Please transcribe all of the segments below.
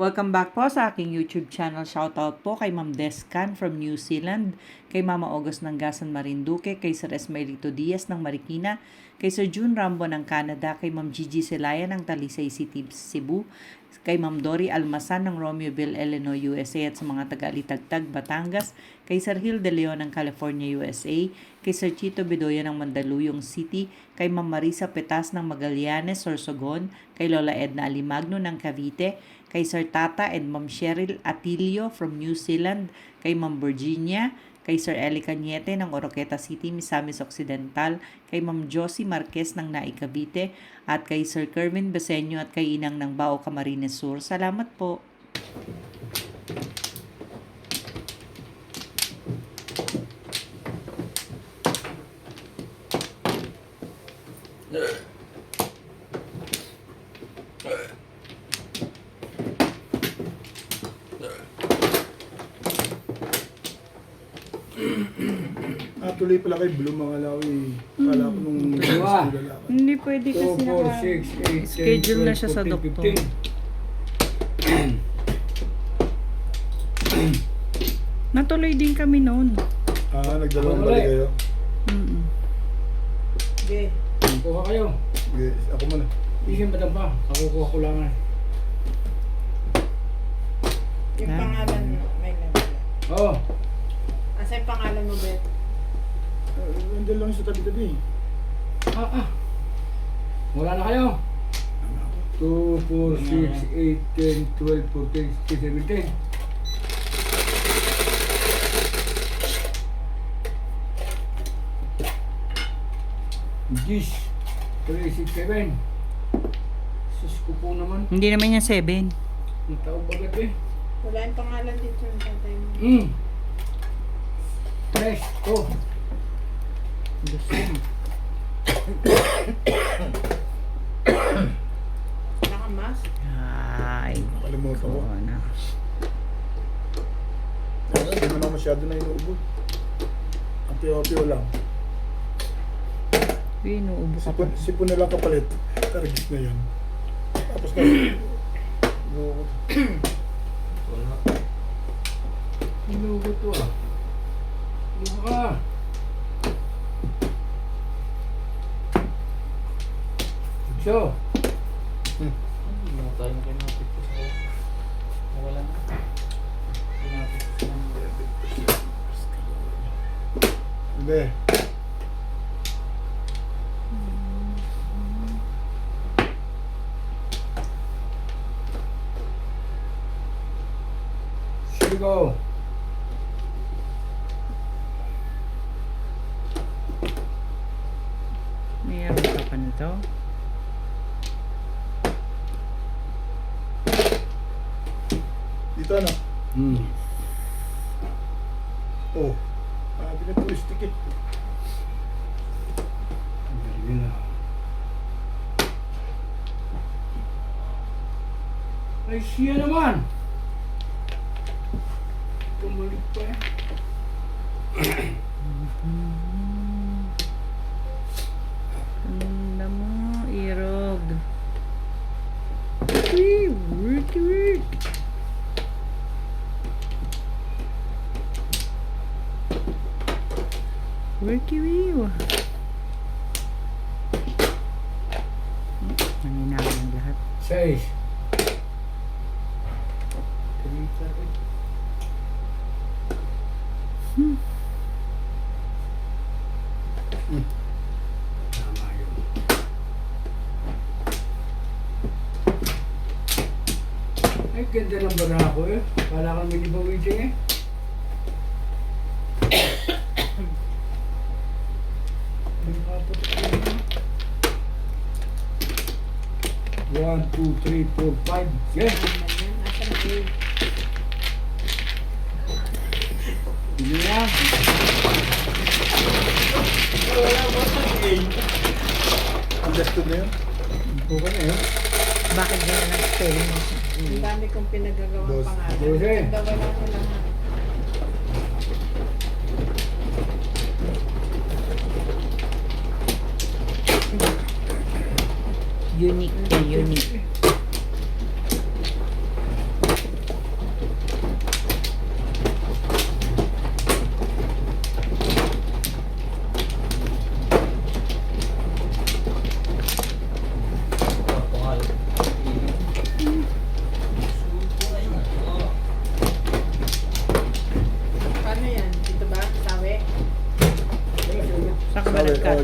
Welcome back po sa aking YouTube channel. Shoutout po kay Ma'am Descan from New Zealand, kay Mama August ng Gasan Marinduque, kay Sir Esmerito Diaz ng Marikina, kay Sir June Rambo ng Canada, kay Ma'am Gigi Celaya ng Talisay City, Cebu, kay Ma'am Dory Almasan ng Romeoville, Illinois, USA at sa mga taga-Alitagtag, Batangas, kay Sir Hill De Leon ng California, USA, kay Sir Chito Bedoya ng Mandaluyong City, kay Ma'am Marisa Petas ng Magallanes, Sorsogon, kay Lola Edna Alimagno ng Cavite, kay Sir Tata and Ma'am Cheryl Atilio from New Zealand, kay Ma'am Virginia, kay Sir Eli Cañete ng Oroqueta City, Misamis Occidental, kay Ma'am Josie Marquez ng Naik Cavite, at kay Sir Kervin Beseño at kay Inang ng Bao Camarines Sur. Salamat po. Tuloy pala kay Blue mga lawi. Kala ko nung Dalawa. Hindi pwede 2, kasi 4, 6, 8, 10, schedule na 12, siya sa 14, doktor. 15. Natuloy din kami noon. Nagdalawang balik kayo. Okay. Kuha kayo. Yes, ako muna. Bigyan ba pa? Ako kuha ko lang. Yung pangalan mo, may nabila. Oo. Asa yung pangalan mo, Bet? Nandiyan lang sa tabi-tabi. Wala na kayo. 2, 4, 6, 8, 10, 12, 14, 16, 17. This 3, 6, 7. Sus ko po naman. Hindi naman niya 7. Ang tao bagat eh. Wala yung pangalan dito ng tatay mo. 3, 2. Nakamas? Ay, Nakalimutan ko. na. Hindi mo na masyado na inuubod. Ang tiyo-tiyo lang. Inuubo ka pa. Sipon na lang kapalit. Target na yun. Tapos na. Inuubod. Wala. Inugot to ah. Inugot ka. So. Tayo na kayo natin po sa nawala na. Pinapit ko sila. Hindi. Here we go. Mayroon ka pa nito. Dito ano? Oh. Pinapulistik eh. Galing na. Ay, siya naman. Bumalik pa eh. Tanda mo, irog. Uy, work. Worky. Nanginawin ang lahat. 6. Tama yun. Ay, ganda ng barako eh. Kala kang minibawiting eh. One, 2, 3, 4, 5. Yes! Ayan, asa na yun? Hindi na. Understood na yun? Okay na yun. Bakit gano'n ang spelling mo? Ang dami kong pinagagawang Dos. pangalan. Dose. Ganda wala ko lahat. Unique.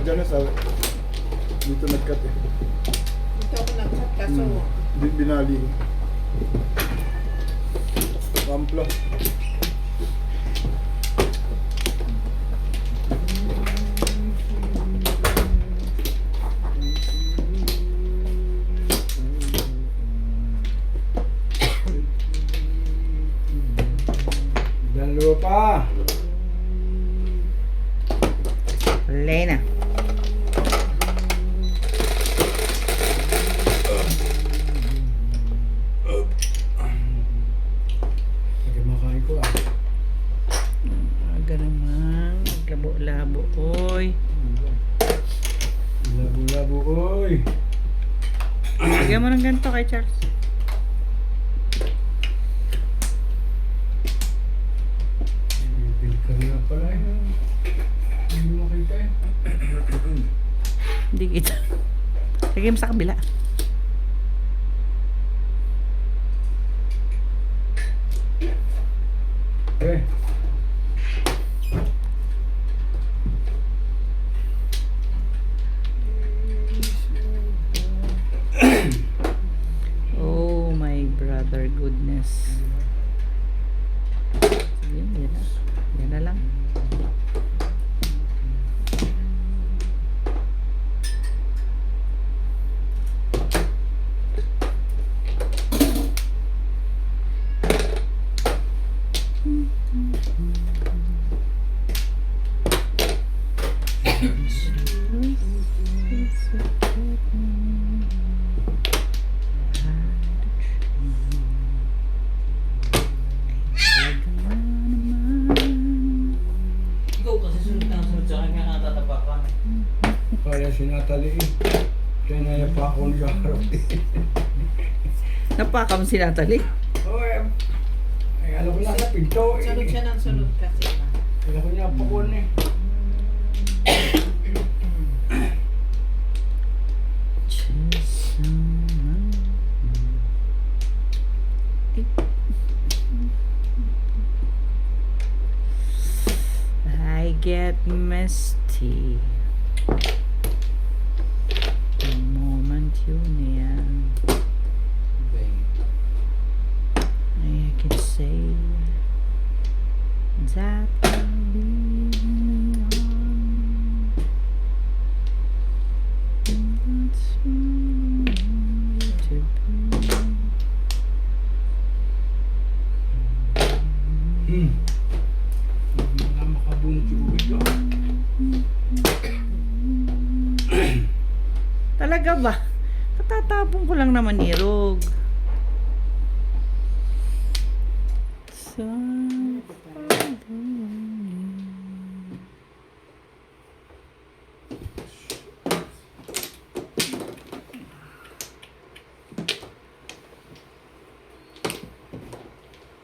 dyan sa dito nagkat eh. Dito ako nagkat kaso Binali ko. Pampla. Dalawa pa. Lena. Sige, makain ko ah. Aga naman. Labo-labo. Oy. Labo-labo, oy. Bigyan mo ng ganito kay Charles. Bibil ka na pala eh. Hindi mo makita eh. Hindi kita. Lagay mo sa kabila. Eh. Oh my brother goodness. Yan na. Yan na lang. Ikaw kasi sunod na sunod sa akin nga natatapakan. Kaya sinatali eh. Kaya naya pa ako nagkakarap eh. Napakam si Natalie. Oh, ay alam ko na sa pinto eh. sunod siya ng sunod kasi na. Alam ko niya pa ko eh. I get misty the moment you're near. I can say that you'll lead me on. That's where I want to be. Hindi na makabunot si Uwit ko. Talaga ba? Katatapon ko lang naman irog. So,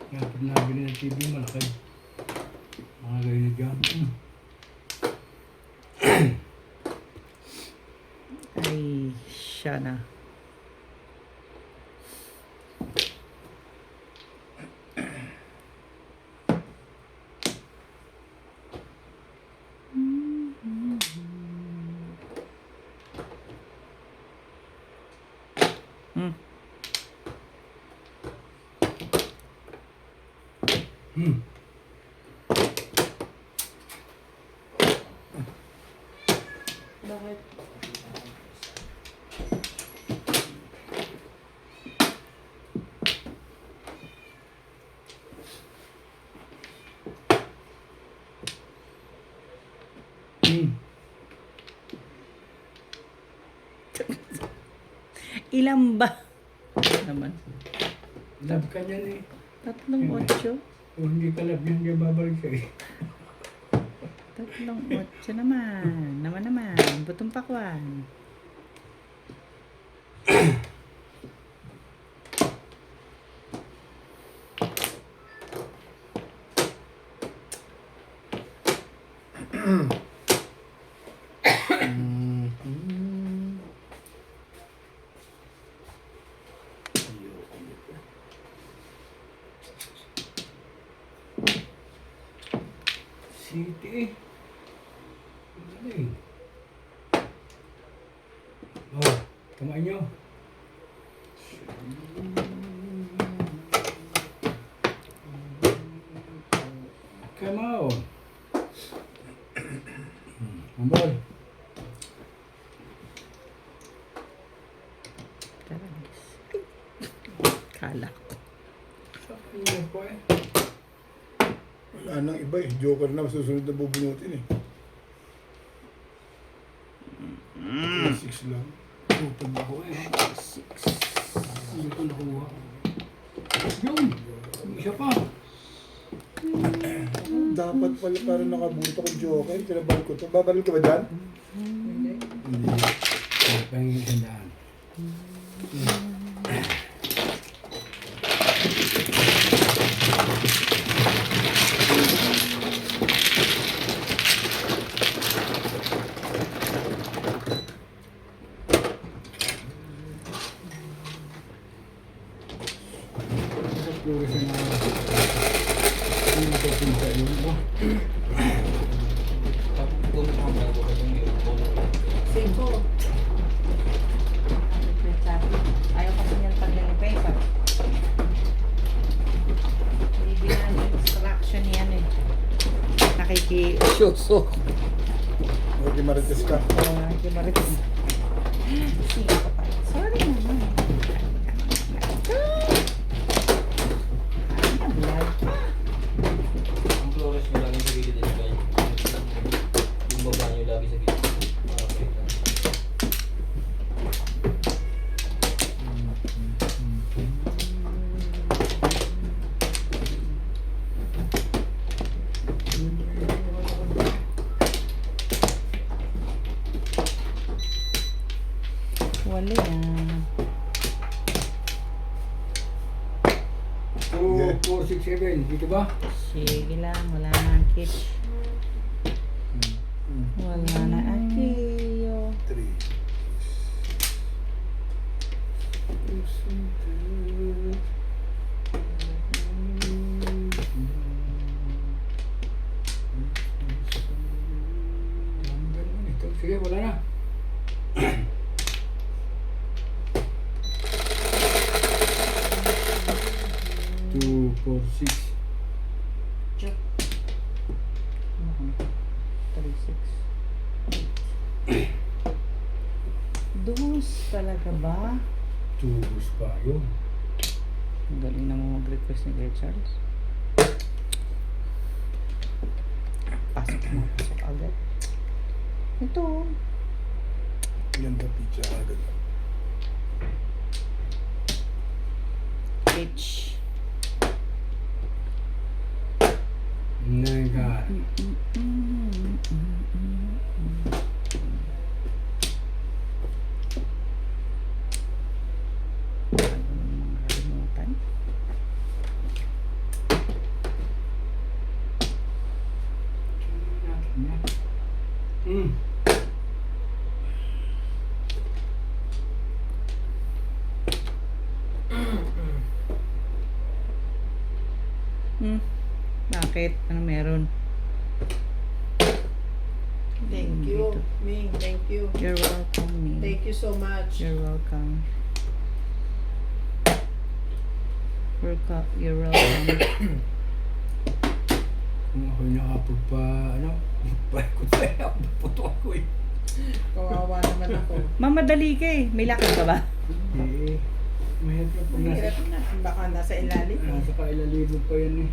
Kaya pag nabili ng TV, malaki. Mga ganyan na dyan. ay, siya na. Hmm. Bakit? Ilan ba? Naman. Love ka niyan eh. 3-8. Kung hindi ka love niyan, hindi babalik siya eh. 3-8 naman. Naman. Butong pakwan. City eh. Ano eh. Kamay nyo. Come on. Ambol. Kala. Ano po eh? Wala nang iba eh. Joker na masusunod na bubunutin eh. 6 lang. Tutog ako eh. Hindi ko nakuha. Yun! Isa pa. Dapat pala parang nakabuto akong Joker. Pinabalik ko ito. Babalik ka ba dyan? Hindi. Hindi. Pahingin isang daan. Sa flores na hindi ko pinta yun. Oh. Tapos gumit ako bago ka itong Cinco. Ayaw kasi niyan pag paper. Bibigyan ng instruction yan eh. Nakiki-shoso. Okay, marites ka. Nakiki-marites. Sige ka pa. Sorry naman. Ang flores nyo lagi sa gilid din guys. Yung baba nyo lagi sa gilid. Para palitan. Wala yan. 2, 4, 6, 7. Dito ba? Sige lang. Wala na ang kitch. Wala na ang kiyo. 3. Ito. Sige, wala na. Two, 4, 6. Chop. 36. Dos talaga ba? Tubos pa yun. Ang galing naman mag-request ni Kuya Charles. Pasok na, pasok agad. Ito. Yan ba pizza agad? Pitch. Nega. Kalimutan. Bakit? Ano meron? Thank you. Ming, thank you. You're welcome, Min. Thank you so much. You're welcome. You're welcome. Kung ako'y nakapagpa, paikot sa'yo, puto ako eh. Kawawa naman ako. Mamadali ka eh. May lakad ka ba? Eh, mahirap na pag nasa, Mahirap na. Baka nasa ilalim. nasa kailalibog pa yan eh.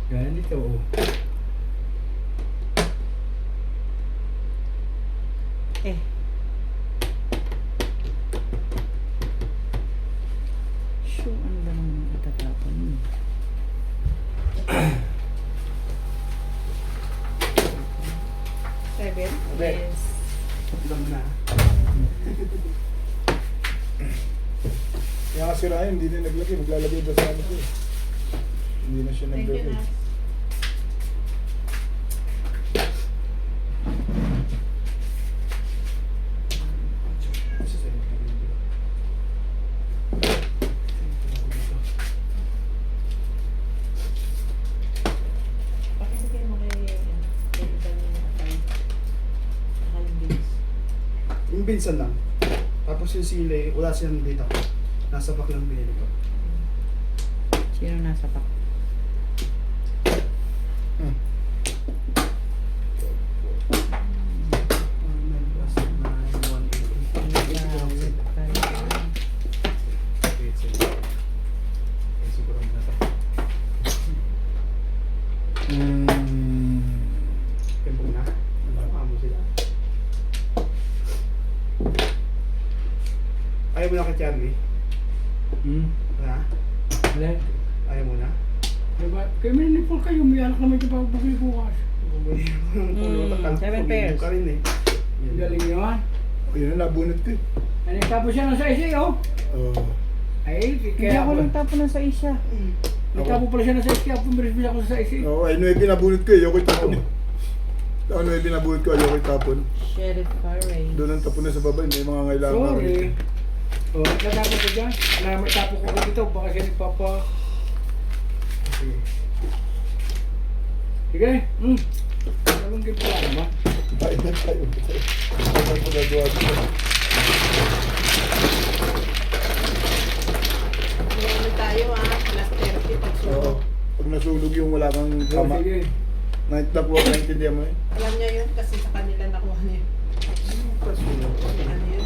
Ganito oh. Eh. Show, ano ba naman itatapon mo? Seven? Seven. Yes. Alam na. Kaya kasi Ryan, hindi na naglagay. Maglalagay ba sa ano ko eh. Hindi na siya Thank you, naglagay. Nas. Pakibigay mo kay iba niya na tayo. Nakalimbis. Yung binsan lang. Tapos yung sili, wala silang dito. Nasa pack lang binili ko. Sino nasa pak? Tempong na. Amo sila. Ayaw mo na kay Charlie? Ha? Wala. Ayaw mo na? Diba? Kaya may nipol kayo, may anak naman yung pagpapagay bukas. Bumili ko ng pulutan. Alam ko, 7 pumili pairs. ka rin eh. Ang galing naman. Ayun na, nabunot ko eh. Ano, tapos siya ng sa oh. Oh. Ay, Hindi kaya ako ako lang tapo na sa isa. Nagtapo pala siya ng sa kaya pumiris-bilis ako sa isa. Oo, ay 9 nabunot ko eh. Ayoko itapon eh. Ako 9 nabunot ko, ayoko itapon. Sheriff Farray. Doon ang tapon na sa baba, may mga ngailangan na Sorry. rin. Oh, nagtatapos ko dyan. Alam mo, tapo ko dito. Baka siya nagpapa... Sige. Sige. Anong game pala naman? Tayo na tayo. Ano po nagawa dito? Ano tayo plus 30 pag Oo. sunog. Pag nasunog yung wala kang Oh, tama. sige. Naitap ko, naintindihan mo eh. Alam niya yun kasi sa kanila nakuha niya. Ano yun?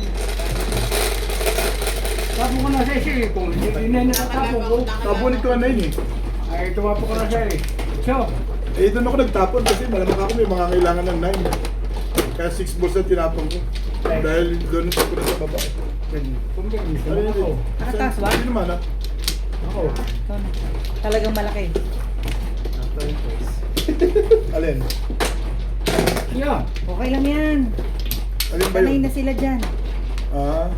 Tapo ko na sa isa eh. Kung hindi na natatapo ko. Nabunot ko na 9 eh. Ay, tumapo ko na siya eh. So, Eh, doon ako nagtapon kasi malamang ako may mga kailangan ng 9. Kaya 6 balls ang tinapon ko. Dahil doon ang tapon na sa baba. Ganyan. kung ganyan, gusto Ano mo yun ako. eh? Nakataas ba? Hindi naman ah. Ako. Ikaw na. Talagang malaki. Alin? Yeah. Okay lang yan. Alin ba Sanay yun? na sila dyan. Ah.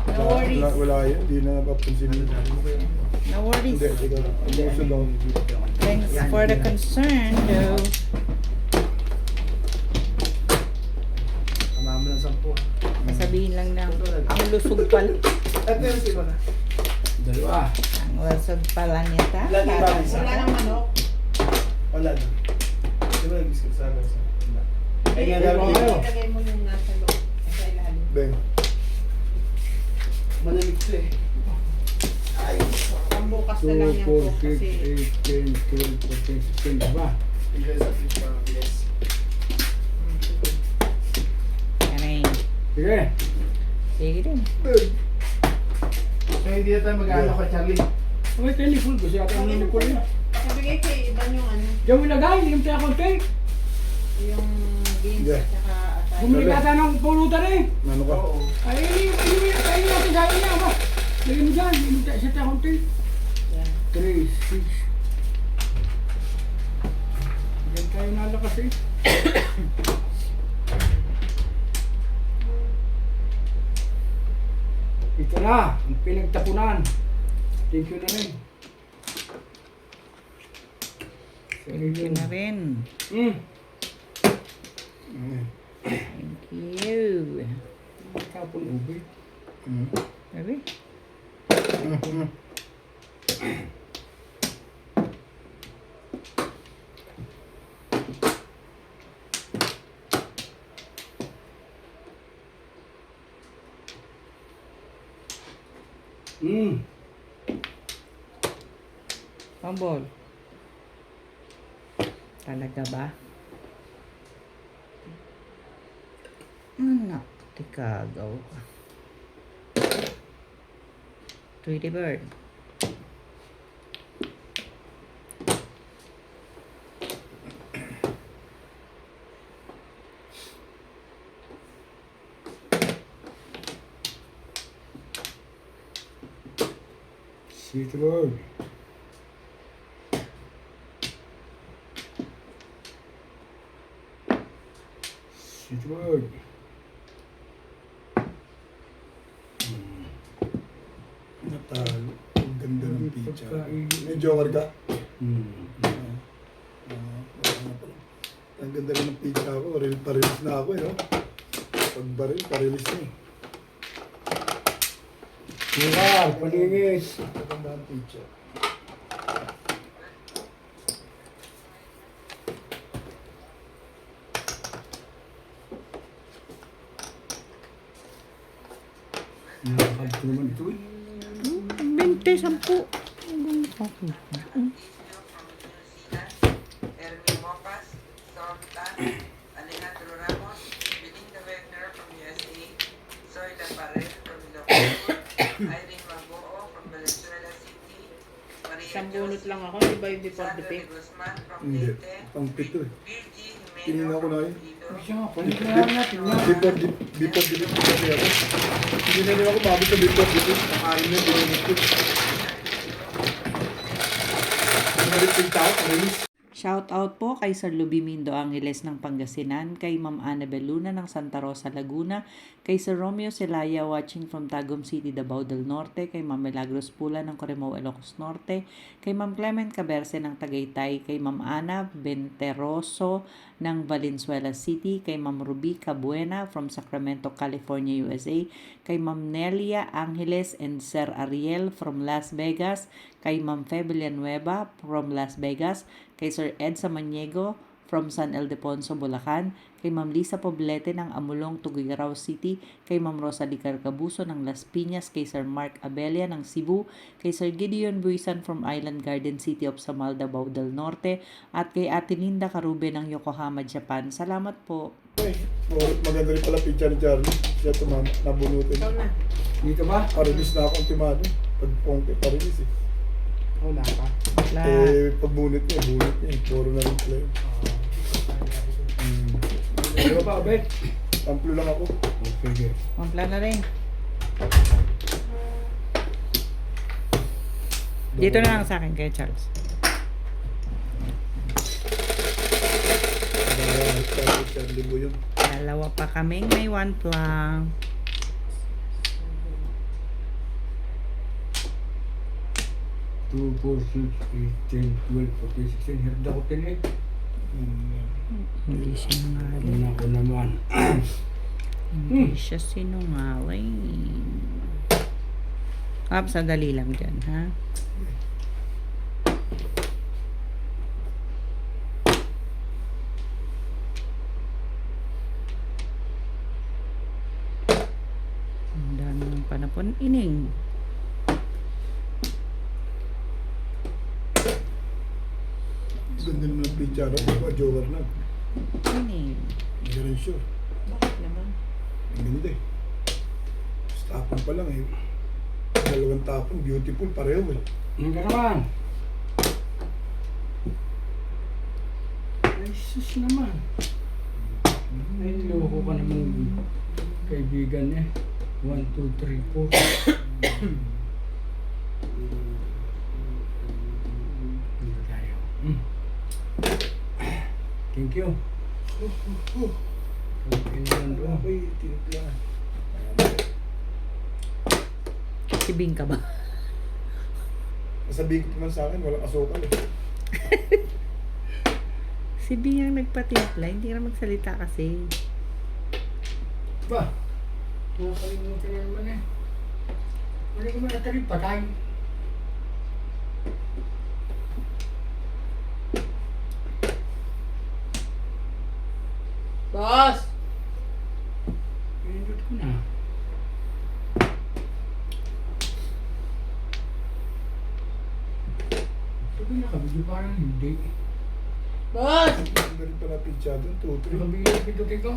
No worries. Wala yun. Hindi na napapansin yun. No worries. Hindi, ikaw na. Umuso lang. Thanks for the concern, though. Kamama ng 10. Sabihin lang na ang lusog pala. At meron sila na. Dalawa. Ang lusog pala niya ta. Ilan yung bagay sa- Wala nang manok. Wala na. Di ba nag-biscuit sa akin? Ay nga Dalawa gabi. kayo. Ilagay mo yung nasa loob. Sa ilalim. Beng. Malamig to eh. Ang bukas na 2, lang yan 4, po 6, kasi 8, 10, 12, 14, 16, diba? Enjoy sa fish para bilis. Yan eh. Sige. Sige din. Beng. So hindi na tayo mag-ano kay Charlie. Okay, tayo ni Full. Gusto yata ang ni Full yun. Nabigay kay Iban yung ano, Diyan mo ilagay, ilim tayo konti. yung beans Yeah. at saka atay. Bumili ka tayo ng pulutan eh. Ano ka? Oo. Ay, tayo natin sa akin na ba? Lagyan mo dyan, ilim tayo sa tayo konti. Yan. 3, 6. Diyan tayo nalakas eh. Ito na, ang pinagtapunan. Thank you na rin. Thank you na rin. Hmm. Thank you. Tapon ubi. Sabi? Hmm. Pambol. Talaga ba? Anak, tikagaw ka. Tweety bird. Sweet Lord. Sweet Lord. Natalo. Ang ganda ng pizza. May joker ka? Hmm. Ang ganda rin ng pizza ko. Pa-release na ako eh. No? Pag-baril, pa-release na eh. Sugar, palingis. Ang ganda ng pizza. Gusto naman ito eh. 20, 10. Ermi Mopas, Sultan, Alejandro Ramos, Belinda Wegner from USA, Soy Laparel from Ilocos, Irene Magoo from Valenzuela City, Maria Isang bunot lang ako, di ba yung before the Sandra pay? de Guzman from Hindi. Leyte, Pang pito eh. Virgie Tingnan Jimeno ako na from yun. Iloilo, Siya nga, panikulahan natin yan. Before dito kasi ako. Hindi na nila ako mabot sa before dito. Nakain na binunod ko. Nalit yung tao, release. Shout out po kay Sir Lubimindo Angeles ng Pangasinan, kay Ma'am Annabel Luna ng Santa Rosa, Laguna, kay Sir Romeo Celaya watching from Tagum City, Davao del Norte, kay Ma'am Milagros Pula ng Corimao, Ilocos Norte, kay Ma'am Clement Caberce ng Tagaytay, kay Ma'am Ana Benteroso ng Valenzuela City, kay Ma'am Ruby Cabuena from Sacramento, California, USA, kay Ma'am Nelia Angeles and Sir Ariel from Las Vegas, kay Ma'am Fe Villanueva from Las Vegas, kay Sir Ed Samaniego from San Ildefonso, Bulacan, kay Ma'am Lisa Poblete ng Amulong, Tuguegarao City, kay Ma'am Rosalie Carcabuso ng Las Piñas, kay Sir Mark Abelia ng Cebu, kay Sir Gideon Buisan from Island Garden City of Samal, Davao del Norte, at kay Ate Linda Carube ng Yokohama, Japan. Salamat po. Maganda rin pala picture ni Charlie. Siya tumama, nabunutin. Ikaw na. Dito ba? Parilis na akong timado. Pag pongke, parilis eh. Wala pa. Pagbunit niya, bunit niya. Puro na rin pala yun. Dito ba, Abet? Tamplo lang ako. Sige. Mampla na rin. Dito na lang sa akin kay Charles. Charlie mo yun. Dalawa pa kaming may 1 plan. Two, 4, 6, 8, 10, 12, 14, 16. Hirap ako 10 eh. Hindi sinungaling. Ano ako naman. Hindi siya sinungaling. Sandali lang dyan, ha? Ang dami ng panapon. Ining. Ganda naman ang picture. Joker na. Ining. Hindi ka rin sure. Bakit naman? Ang ganda eh. Tapon pa lang eh. Dalawang tapon, beautiful, pareho eh. Ano ka naman? Ay, sus naman. Ay, loko ka naman kaibigan eh. 1, 2, 3, 4. Dito tayo. Thank you. Okay naman doon. Ako'y tinipla. Sibing ka ba? Sabihin ko naman sa akin, walang asukal eh. Sibing ang nagpatimpla. Hindi na magsalita kasi. Ba? Nakakalimutan na naman eh. Wala ko man natalip patay. Boss! Pinindot ko na. Sabi nakabigyo parang hindi. Boss! Ganda rin pala picture doon, 2-3. Nakabigyo na pindutin ko.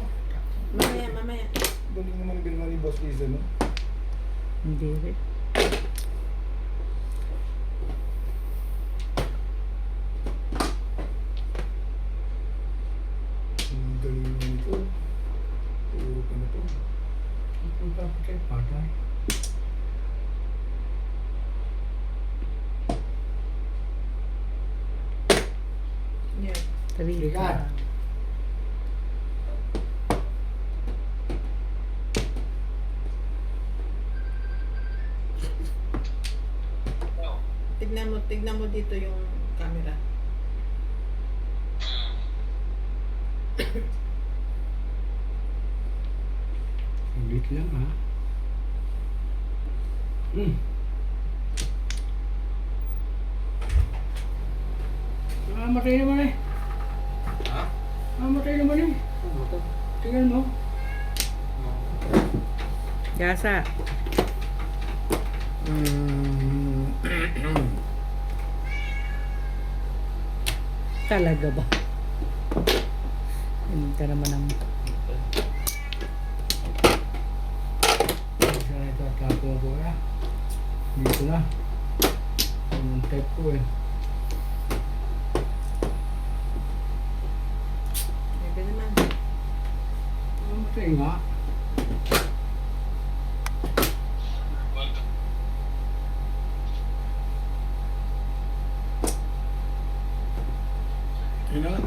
Mamaya, mamaya. Galing naman ang ginawa ni Boss Liza, no? Hindi rin. Ang galing naman ito. Puro ka na to. Ang papatay patay. Yeah. 3 Ligat. ka. Tignan mo dito yung camera. Ulit lang ha. Mamatay naman eh. Ha? Mamatay naman eh. Ano to? Tingnan mo. Gasa. Talaga ba? Hindi ka naman ang... Isa na ito at lapo ko ya. Dito na. Ang type ko eh. Pwede naman. Mamatay nga. Yun na nga.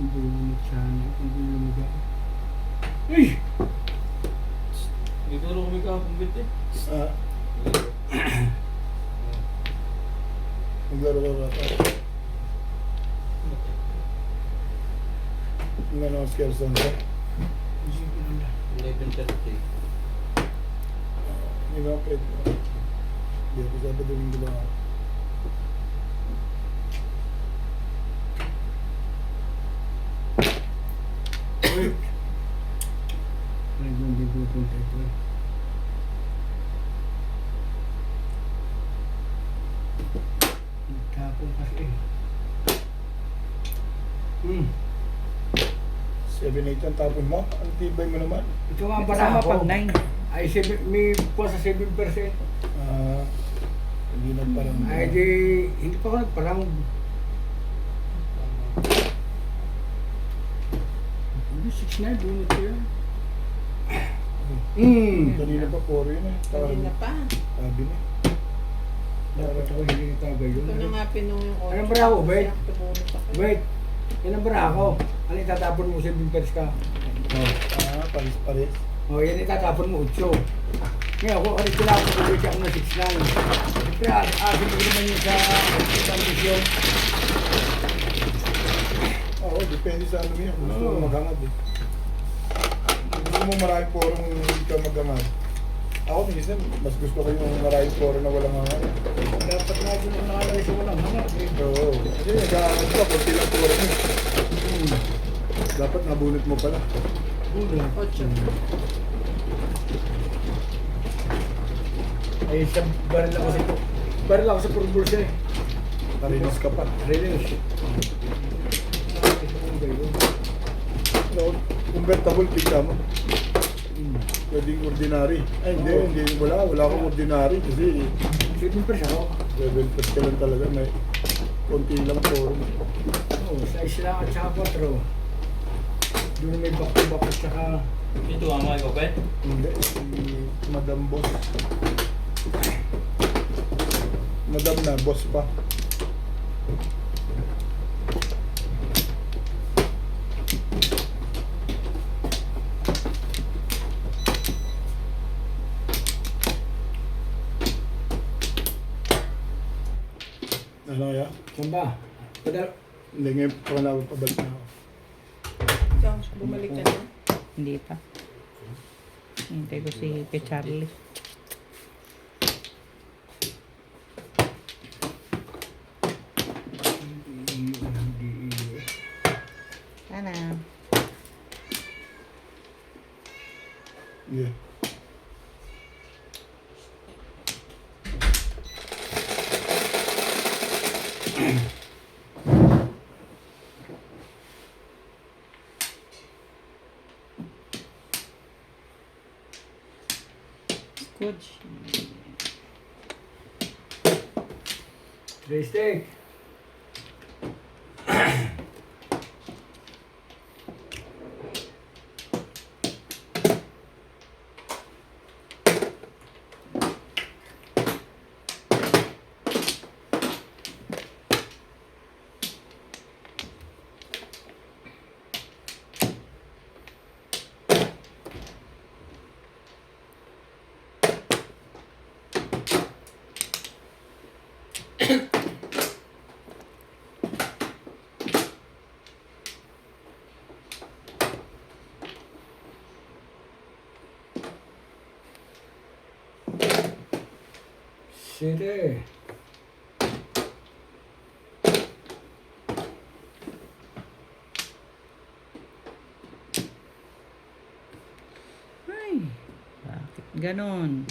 Hindi lumit sana. Hindi lumiga. Ay! Dito rin kami kahapon bit eh. Ah, maglaro ka ba? Ang ano ang scare saan ka? Hindi ko na. 11:30. Hindi ba pwede? Hindi ako sabi doon yung ako. Wait! Ay, hindi ko punta ito eh. Nagtapon kasi eh. 7-8 ang tapon mo? Ang tibay mo naman. Ito nga para Kasama ako. pag 9. Ay, may kuha sa 7%. Ah, hindi na parang... Ay, di, hindi pa ako nagparang. Hindi, 6-9, bunot ko yan. Kanina pa 4 yun eh. Kanina pa. Sabi na. Dapat ako hindi nagtagay yun. Ito na nga pinong yung Anong bravo, Bert? Tumulong pa kayo. Wait, yan ang bara ako. Ano itatapon mo 7% ka? Oh. Ah, paris-paris. Oh, yan itatapon mo 8. Ngayon ako, ano tinapon ko ulit ako na 6-9. Siyempre, asin mo naman yun sa kondisyon. Oo, depende sa ano yun. Gusto Oo. mo maghangad eh. Gusto mo maraming porong hindi ka maghangad. Ako minsan, mas gusto ko yung maraming porong na walang hangad. Dapat nga dun ang nakalagay sa walang hanap eh. Oo. Kasi naghahangad ka, kunti lang porong eh. Dapat nabunot mo pala. Una. 8. Ay, sa baril ako sa purbursa eh. Narinis ka pa. Release. No, convertible tignan mo. Pwedeng ordinary. Ay, hindi. Wala akong ordinary kasi 7% ako. 7 ka lang talaga. May konti lang porong. Oo, size lang at saka 4. Doon may back-to-back at saka... Ito ang mga open. Hindi, si Madam Boss. Madam na, boss pa. Ano kaya? Saan ba? Hindi, ngayon pa na pabalik na ako. Ikaw, bumalik ka na. Hindi pa. Hintay ko si kay Charlie. Sana. Yeah. Good. Three steak. City. Ganon.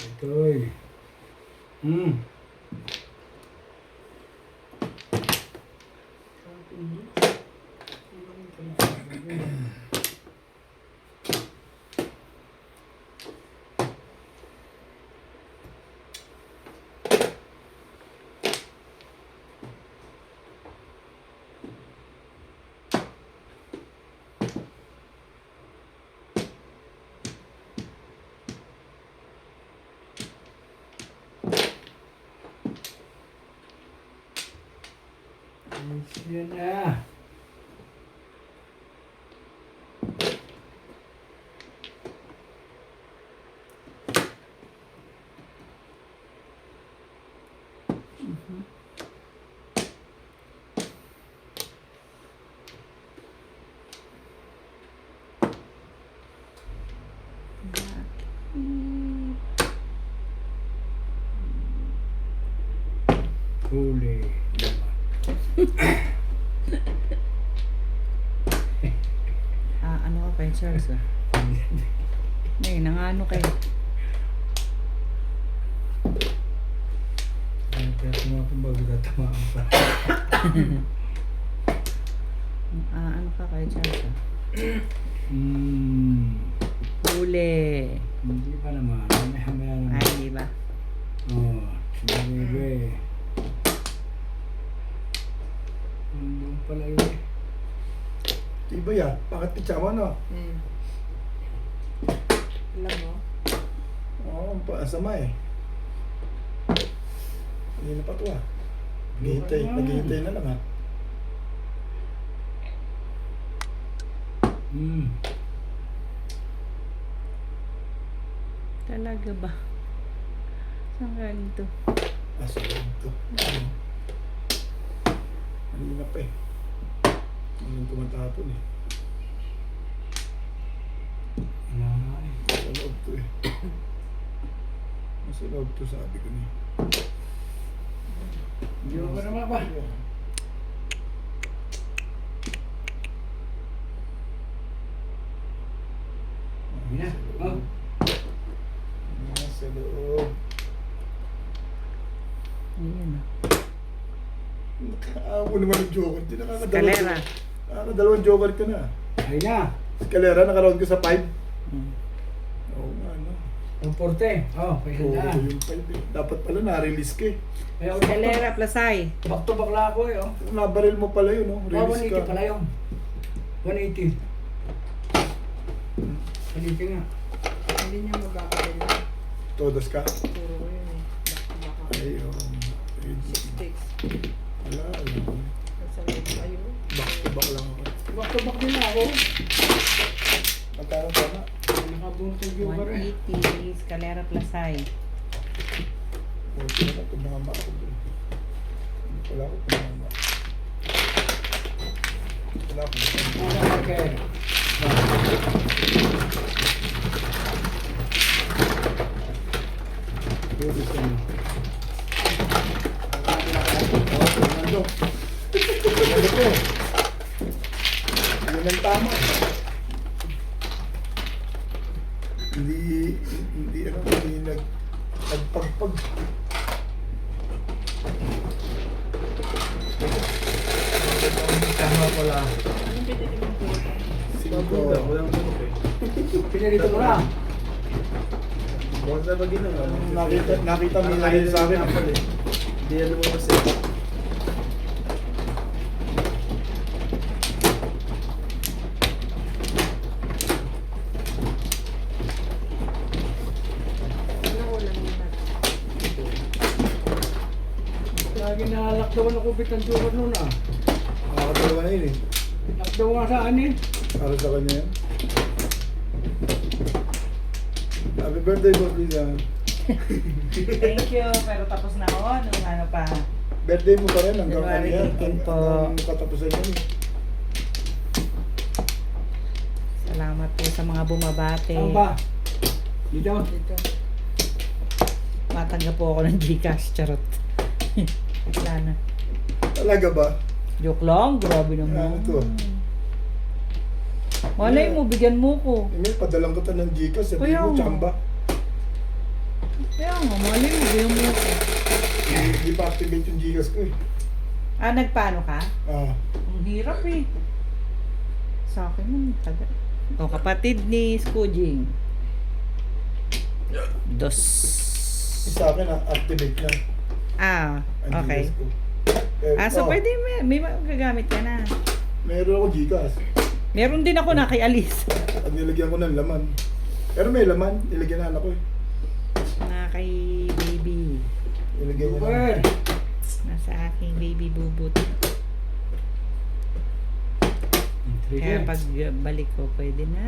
Ito'y. Yan na. Huli. Ano ka kay Charles ah? Nangano kayo. Kaya tumapabago na tamaan pa. Ano ka kay Charles ah? Hmm. Huli. Hindi pa naman. Mamaya naman. Ay, di ba? Oh, bebe. Doon pala yun eh. Iba yan. Bakit pitsama no? Alam mo? Oo, ang sama eh. Hindi na pa to ah. Naghihintay na lang ah. Talaga ba? Saan galing to? Sa loob to. Kanina pa eh. Anong tumatapon eh. Sa loob to eh. Sa loob to sabi ko niya. Hindi ko naman ba? Yan. Oh. Sa loob. Ayan ah. Nakaawa naman yung joker. Hindi Kalera. Nakakadalawang joker ka na. Ay na. Kalera, nakaroon ka sa 5. Hmm. Oo nga, no? Ang porte. Oh, Oo, paisandaan. yung 5 eh. Dapat pala na-release ka eh. Kaya Kalera, Plasay. back to back lang ako eh. Oh. Nabaril mo pala yun, no? Release 180 ka. pala yun. 180. 180 nga. Hindi niya magkakaroon na. Todos ka? Puro ko yun eh. Baka Ay, 6 takes. wala. Nasa loob kayo. Back to back lang ako. Back to back din ako. Magkano tama? Nakabunot yung joker eh. 180. Kalera, Plasay. Buti na lang, tumama ako dun. Wala ako tumama. Wala ako tumama. Ano marker? Buti ka na. Fernando. Fernando ko. Yun ang tama. Hindi nagpagpag. Tama pala. Anong pinili mong puro? Siguro. Walang tulog eh. Pinarito mo na. Huwag na ba ginawa? Nakita mo na rin sa akin. Hindi yan lumabas eh. Anong ulam yun natin? Lagi na lockdown ako bit ng joker noon ah. Nakakadalawa na yun eh. Lockdown nga saan eh. Para sa kanya yan. Happy birthday, Bob Lizan. Thank you. Pero tapos na ako. Nung ano pa. Birthday mo pa rin hanggang January ano yan, 18 po. hanggang katapusan yan eh. Salamat po sa mga bumabate. Saan ba? Dito? Dito. Matanggap po ako ng Gcash. Charot. Wala na. Talaga ba? Joke lang. Grabe naman. Ano to? Malay mo, bigyan mo ko. Emil, padalang ko ng Gcash. Sabi Kuya mo, mo. tsamba. Kaya nga, malay mo, bigyan mo ko. Hindi pa activate yung Gcash ko eh. Ah, nagpaano ka? Ah. Ang hirap eh. Sa akin nun, taga. O, kapatid ni Skujing. Dos. Sa akin, activate na. Ah, ang okay. Gcash ko. Eh, Ah, so oh, pwede may magagamit ka na. Meron ako Gcash. Meron din ako na kay Alice. At nilagyan ko ng laman. Pero may laman, nilagyan na ako eh. Na kay baby. Nilagyan niya Super! na. Nasa aking baby bubut. Kaya pag balik ko, pwede na.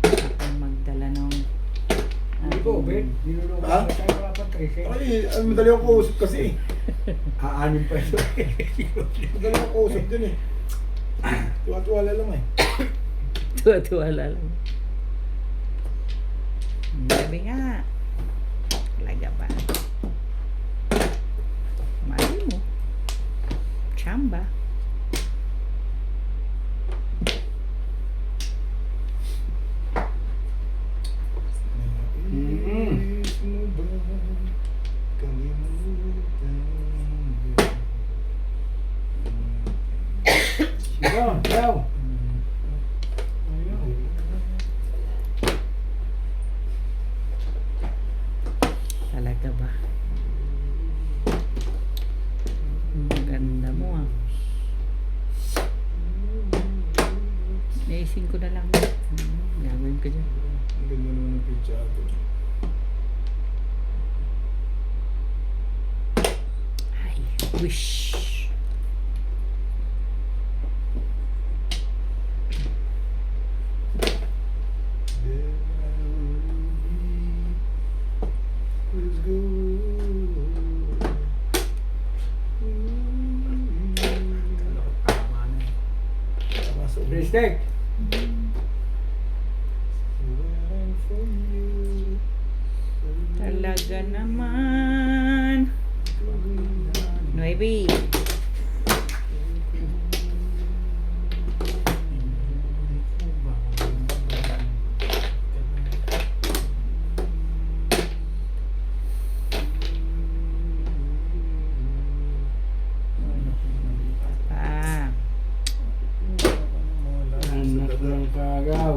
Akong magdala ng Hindi ko, Bet. Nilulungan Ha? ka tayo mga patrese. Ay, madali ako kausap kasi. Aanin pa ito. Madali ako kausap din eh. Tuwa-tuwala lang eh. tuwa-tuwa lang. Sabi nga. Talaga ba? Mali mo. Chamba. Sigaw, sigaw. Talaga ba? Ang ganda mo ah. Naising ko na lang. Gagawin ko dyan. Ang ganda naman ng pizza ato. I wish. Let's go. Tama sa ulo. Respect. Talaga naman. Nuevi. Ah. Anak ng kagaw.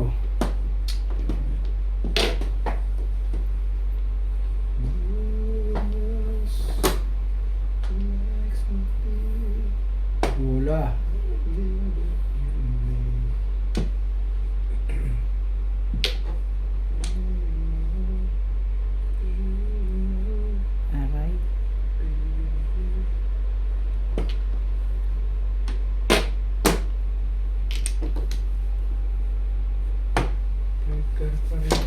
Wala. Aray. Trigger pa rin.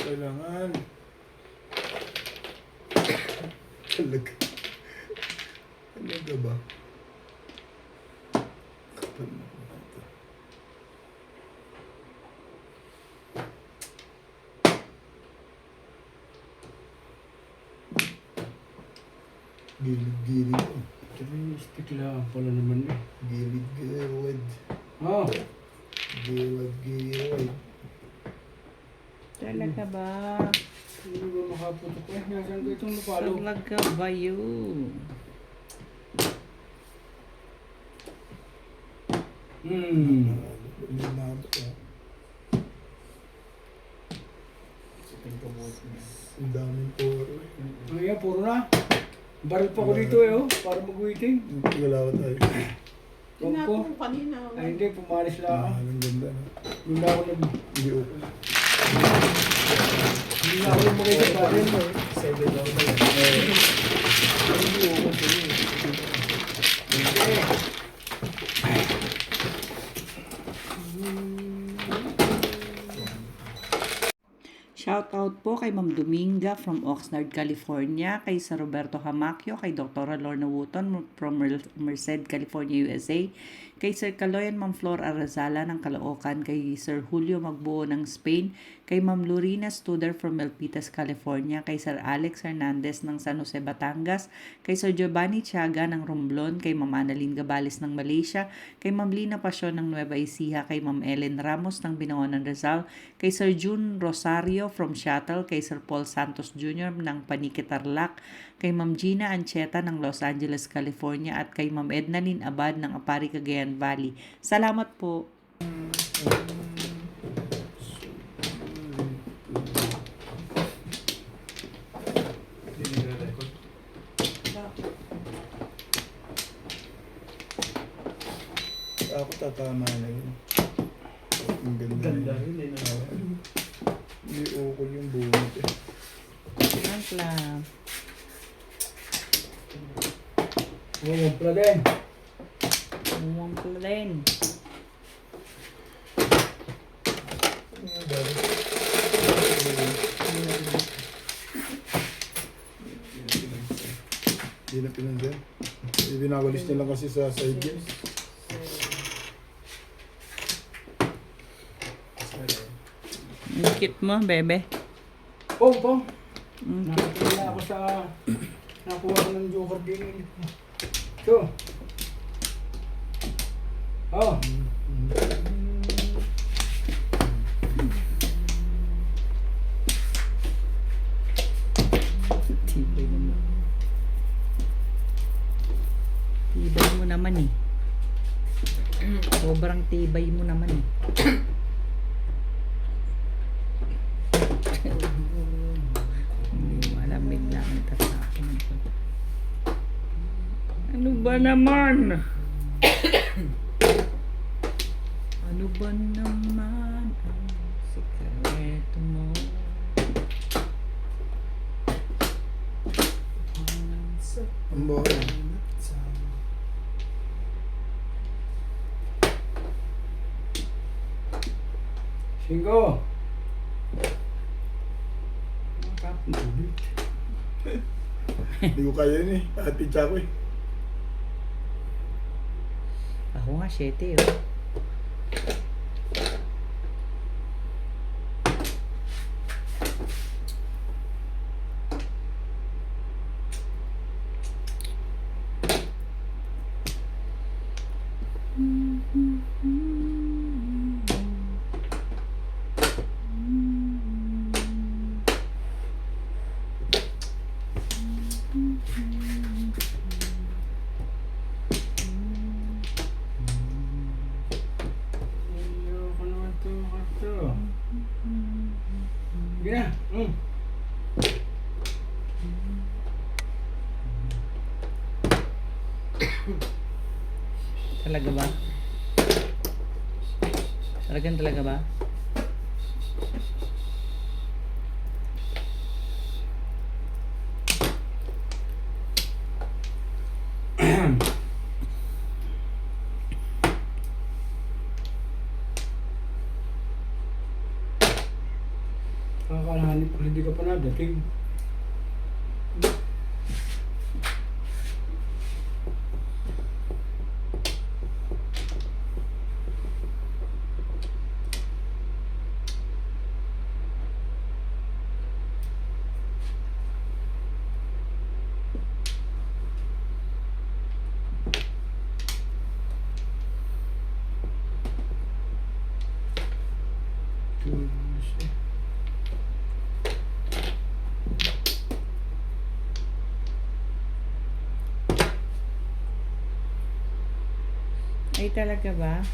Kailangan. Talaga. Talaga ba? Kapal na ko na ito. Gilid-gilid. Stick lang pala naman eh. Gilid-gilid. Oh, Gilid-gilid. Talaga ba? hindi ba makaputok eh. Nasaan ko itong lupalo? Talaga ba yun? Lumabot ah. Ang daming poro eh. Ang iya, puro na. Baril pa ko dito eh, oh. Para mag-waiting. Pagalawa tayo. Tinapon ko kanina. Ay, hindi. Pumalis lang. Ang ganda na. Hindi na ako nag... Hindi okay. Hindi na ako nagmagay sa batin. Seven lang na yan. Hindi okay. Shout out Shoutout po kay Ma'am Dominga from Oxnard, California, kay Sir Roberto Hamacchio, kay Dr. Lorna Wooton from Merced, California, USA, kay Sir Caloyan Ma'am Flor Arazala ng Caloocan, kay Sir Julio Magbuo ng Spain, kay Ma'am Lorena Studer from Milpitas, California, kay Sir Alex Hernandez ng San Jose, Batangas, kay Sir Giovanni Tiaga ng Romblon, kay Ma'am Annalyn Gabales ng Malaysia, kay Ma'am Lina Pasyon ng Nueva Ecija, kay Ma'am Ellen Ramos ng Binangonan, Rizal, kay Sir June Rosario from Seattle, kay Sir Paul Santos Jr. ng Panique, Tarlac, kay Ma'am Gina Ancheta ng Los Angeles, California, at kay Ma'am Ednalyn Abad ng Apari, Cagayan Valley. Salamat po. Hindi nagre-record. Ako tatama na yun. Ang ganda, Ganda na rin eh. yun. Hindi ukol yung bunot eh. Angkla. Huwag pala din. Umuwang pala din. Hindi na pinansin. Ibinawalis niya lang kasi sa side gears. Ang cute mo, bebe. Pong. Ang cute. Nakakita ako sa... Nakuha ko ng joker din. So. Oh. Tibay naman. Tibay mo naman eh. Sobrang tibay mo naman eh. Hindi malamig lang ito sa akin. Ano ba naman? Ano ba naman ang sikreto mo? Ang bahay. Shingo. Hindi ko kaya yun eh. Ati ko eh. Ako nga, 7 oh. Ayoko naman ito. Sige na. Talaga ba? Talaga ba? Kakalahanip ko hindi ka pa nadating. Tuesday. Ay, talaga ba?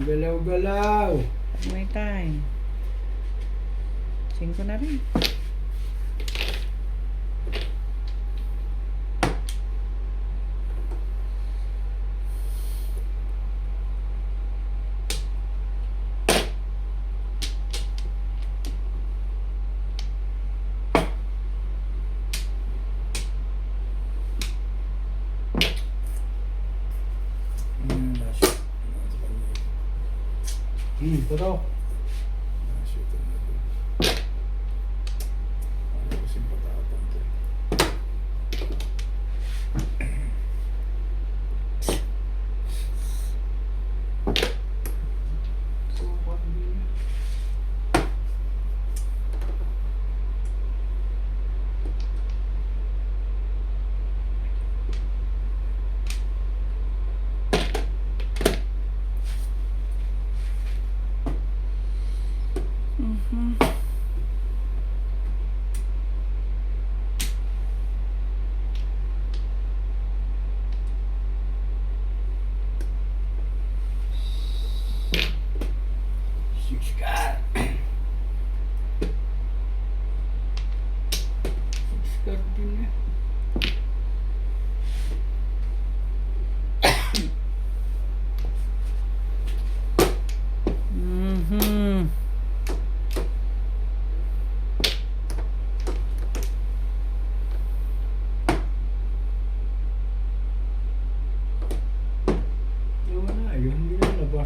Galaw-galaw. Pag may time. 5 na rin. Totoo. Shoot.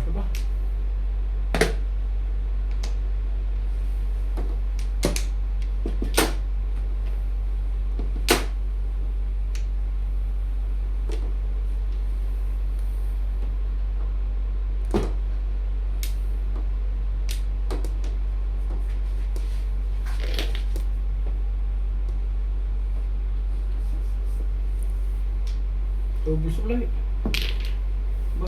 Basta ba? Ubus ulit. Ba?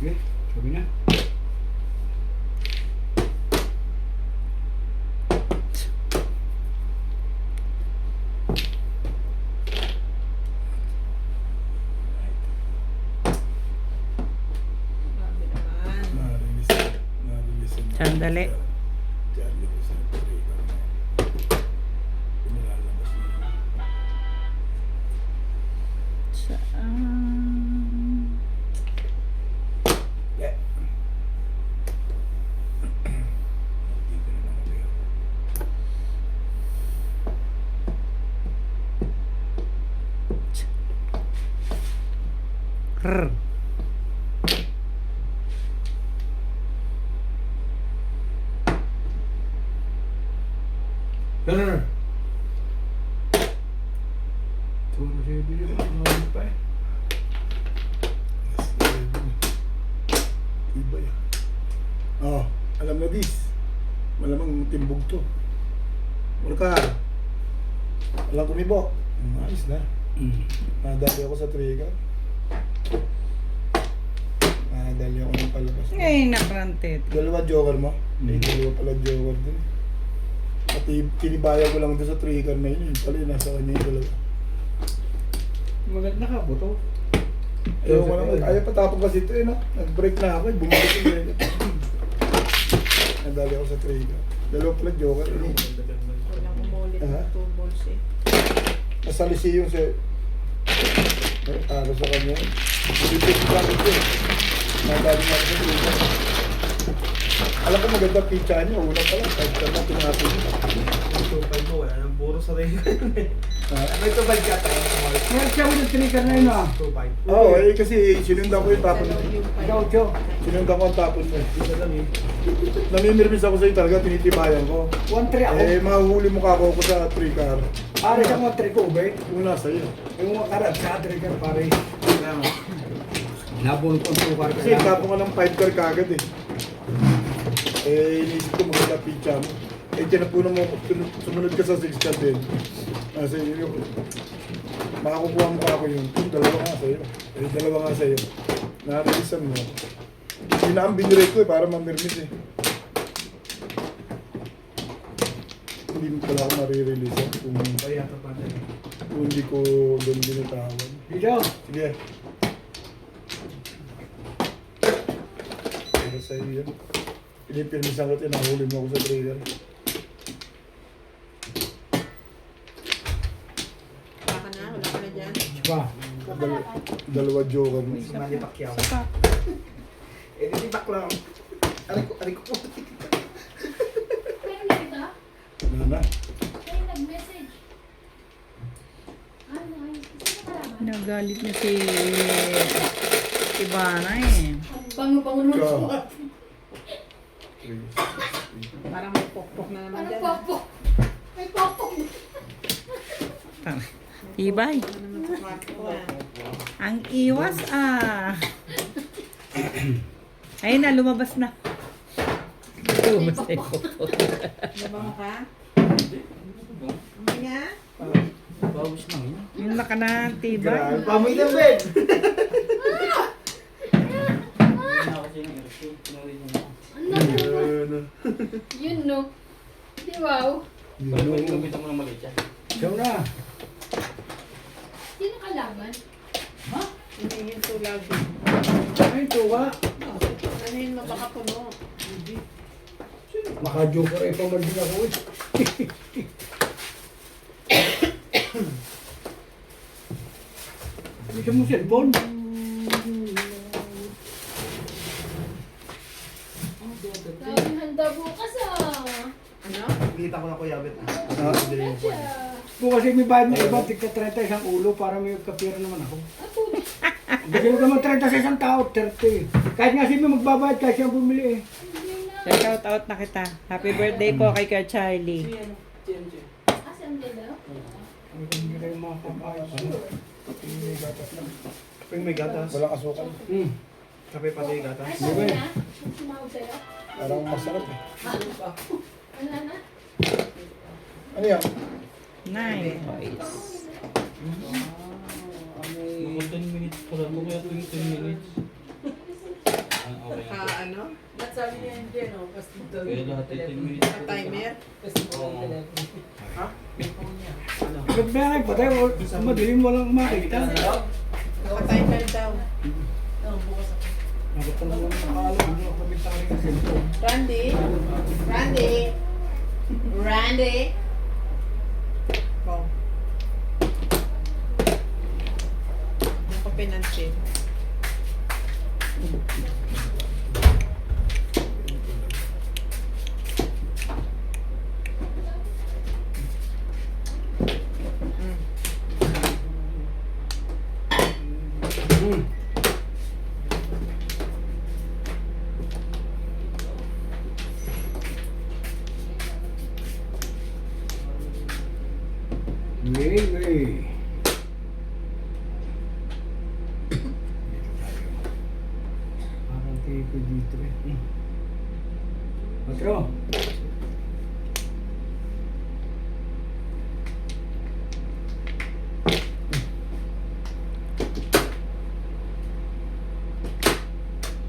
Okay, sabi na. Grabe naman. Na-release. Sandali. Na-release ang trigger na. Pinalalabas na yun. Saan? Yeah. Dito na lang ulit ako. Rrr. Ganun. Puro siya bili ba? Ano pa eh? Yes, seven. Iba yan. Oh, alam na dis. Malamang timbog to. Murka. Walang kumibo. Ayos na. Nadali ako sa trigger. Nadali ako ng palabas. Ngayon nakrantet. Dalawa joker mo? May dalawa pala joker din. Pati tinibaya ko lang doon sa trigger na yun. Yung pala yun, nasa kanya yung dalawa. Maganda ka, buto. Ayaw ko naman. Ayaw patapon kasi ito eh, no? Nag-break na ako eh. Bumalik ko yun. Nadali ako sa trigger. Dalawa pala joker. Eh. Walang umulit Ah? ng 2 balls eh. Nasa Lyceum si... Talo sa kanya. Pipit sa akin ko eh. Nadali na ako sa trigger. Alam ko maganda pitcha niya. Una pa lang. Kahit ka na pinapin niya. Yung 2.5 ko, wala nang puro sa rin. Ah. May 2.5 ka tayo sa mga Kaya siya mo ng trigger na yun ah. 2.5. Oo, eh kasi sinundan ko yung tapon mo. Ikaw, Cho. Sinundan ko ang tapon mo eh. Isa lang eh. Namimirmis ako sa'yo talaga, tinitibayan ko. 1-3 ako. Eh, mahuhuli mo ka ako sa 3 car. Pare siya mo 3 ko, ba? Kung nasa iyo. Yung mga karab sa trigger, pare. Kaya nga. Nabulong ko ang 2 car. Kasi tapon ka ng 5 car kagad eh. Eh, inisip ko maganda pitcha mo. Eh, tinapunan mo, sumunod ka sa 6 car din. Nasa iyo yun. Makakukuha mo ka ako yun. Dalawa nga sa'yo. Eh, dalawa nga sa'yo. Nakakalisan mo. Hindi na ang binirate ko eh, para mamirmis eh. Hindi mo pala ako marirelease kung, Kaya ito pa rin. kung hindi ko doon binitawan. Dito. Sige. Pero sa'yo yan. Pinipirmisan ko, tinahuli mo ako sa trigger. Wala ka na? Wala ka na dyan? Ba? Dalawa joker mo. Si Manny Pacquiao. Eh, di bakla. Aray ko po. Kaya nakita? Nana. Kaya nag-message. Ano ay? Sino kalaban? Nagalit na si Bana eh. Ang bango-bango ng Ikaw. suot. Parang may pokpok na naman Ano dyan. popok? May popok. Tibay. Ano naman sa kwarto ah. Ang iwas ah. Ayun na, lumabas na. Lumabas na yung photo. Nabango ka? Hindi nga? Bawas lang yun. Yung naka na, Tibay. Grabe. Pamoy ng bed. Hindi na kasi yung aircon. Pinuwi niya na. Ano? Ano? Yun no. Di wow. Pag gumitan mo ng maliit yan. Ikaw na. Sino kalaban? Hindi yun tulag. Ay, tuwa. Ano yun mo baka puno? Maka-joker ay pamagin ako eh. Bisa mo cellphone? Daming handa bukas ah. Ano? Kita ko na Kuya Bet. Siya. Kung kasi may bayad na iba, tigka 30 isang ulo para may kapira naman ako. Ako. Kasi huwag naman 30 sa isang tao, 30. Kahit nga sino magbabayad, kahit siya bumili eh. Shout out na kita. Happy birthday po kay Kuya Charlie. Si ano? Si Enjo. Asan ka daw? Hindi kayo makakabayad. Kapag may gatas. Walang asukal. Kape pati gatas. Ay, sabi na? Sumawag sa'yo? Parang masarap eh. Wala na? Ano yan? Nine boys. Mga 10 minutes pa lang. Kaya 20 minutes. Okay. Ano? Kaya lahat ay 10 minutes. Timer? Oo. Ba't ba kayo patay? Madilim walang makita. Timer daw. Nakita na lang nakaalam. Hindi ako kabita ka rin sa cellphone. Randy? Randy? Randy? Oh. Yung ko pinansin. Maybe. Parang kayo ko dito eh. Patro.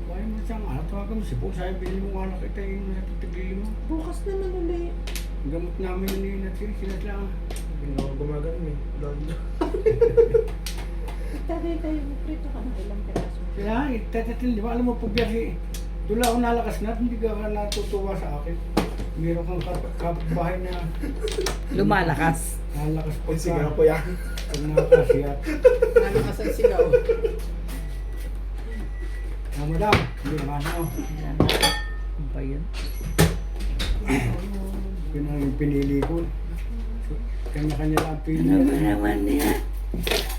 Kaya mo siyang ano, tawagan mo si Po. Sabi, bilhin mo nga na kita yung nasa titigili mo. Bukas naman ulit. Gamot namin yun yun natin. Sila lang. Hindi na ako gumagano eh. Lalo. Tagay kayo, prito ka ng ilang piraso. Sila, itatatin. Di ba alam mo po biyasi? Doon lang ako nalakas na. Hindi ka natutuwa sa akin. Meron kang kapitbahay na Lumalakas. nalakas po Sige ka. po yan. Pag nakakasiyat. Ano ka sa sigaw? Ah, madam. Hindi naman ako. Ano ba yun? Yun ang pinili ko. So, kanya-kanya lang ang pili. naman niya?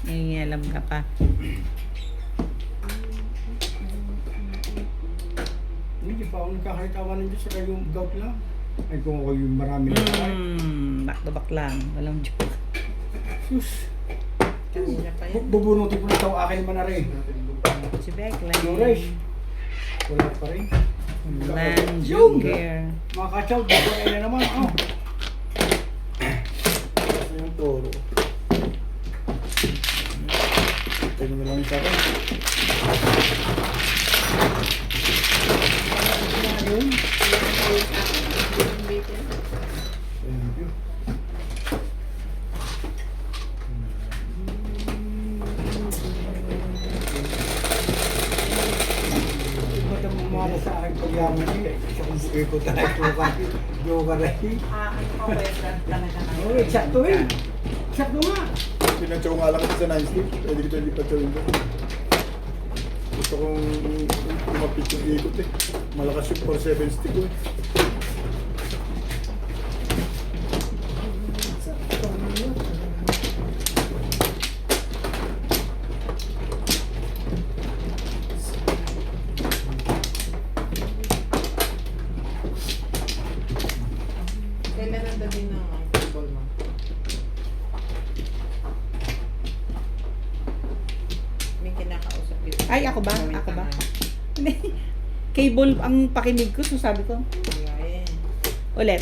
Nangingialam ka pa. Hindi pa ako nagkakaitawan ng Diyos. Saka yung gout lang. Ay kung ako yung marami na kain. Back to back lang. Walang joke. Sus. Kanina pa yan. Bubunutin ko na ito. Akin naman na rin. Si Beckland. Flores. Wala pa rin. Land Yung! Junior. Mga kachaw, dito na naman. Oh. Ano yung toro? Ito na lang sa akin. Ayun. Yung bacon. Thank you. Madam umala sa akin pagyaman niya. Isa kong buhay ko talaga. Joga rin. Ano ka, Western talaga na. Oo, eksakto eh. Eksakto nga. Pinatsaw nga lang ito sa 9 stick. Pwede kita hindi patsaw ko. Gusto kong lumapit yung ikot eh. Malakas yung 4-7 stick ko eh. Kailan ang dating ng table mo? May kinakausap yun. Ay, ako ba? Gawin Ako ka ba? na. Hindi. Cable ang pakinig ko. So sabi ko, Ayan. ulit.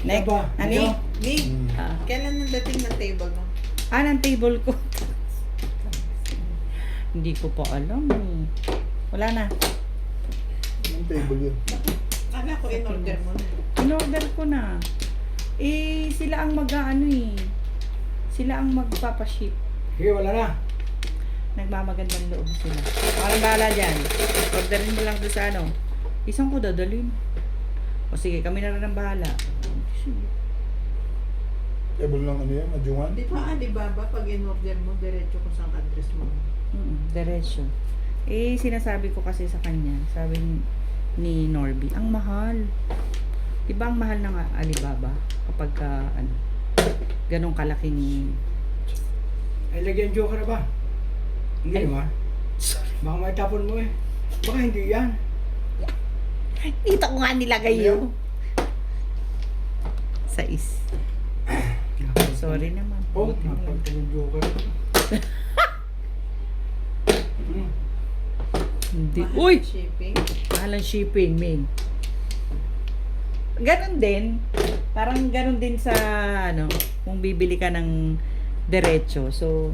Next. Aba, Ani? ito. Nick, Ah. kailan ang dating ng table mo? Ng table ko. Hindi ko pa alam eh. Wala na. Yung table yun. Kala ko in-order mo na. In-order ko na. Eh, sila ang mag-ano eh. Sila ang magpapaship. Sige, wala na. Nagmamagandang loob sila. Parang bahala dyan. Orderin mo lang doon sa ano. Isang ko dadalhin. O sige, kami na rin ang bahala. Sige. Table lang ano yan, adyungan. Di ba Alibaba, pag in-order mo, diretso ko sa address mo. Diretso. Eh, sinasabi ko kasi sa kanya, sabi ni Norby, ang mahal. Diba ang mahal ng Alibaba? Kapag ano, ganong kalaking Ay, lagyan joker na ba? Hindi Ay. naman. Baka may tapon mo eh. Baka hindi yan. Dito ko nga nilagay yun. 6. Sorry naman. Oh, napagtawag joker. Hindi. Mahal Uy! shipping. Mahal ang shipping, Ming. Ganon din. Parang ganon din sa, ano, kung bibili ka ng diretso. So,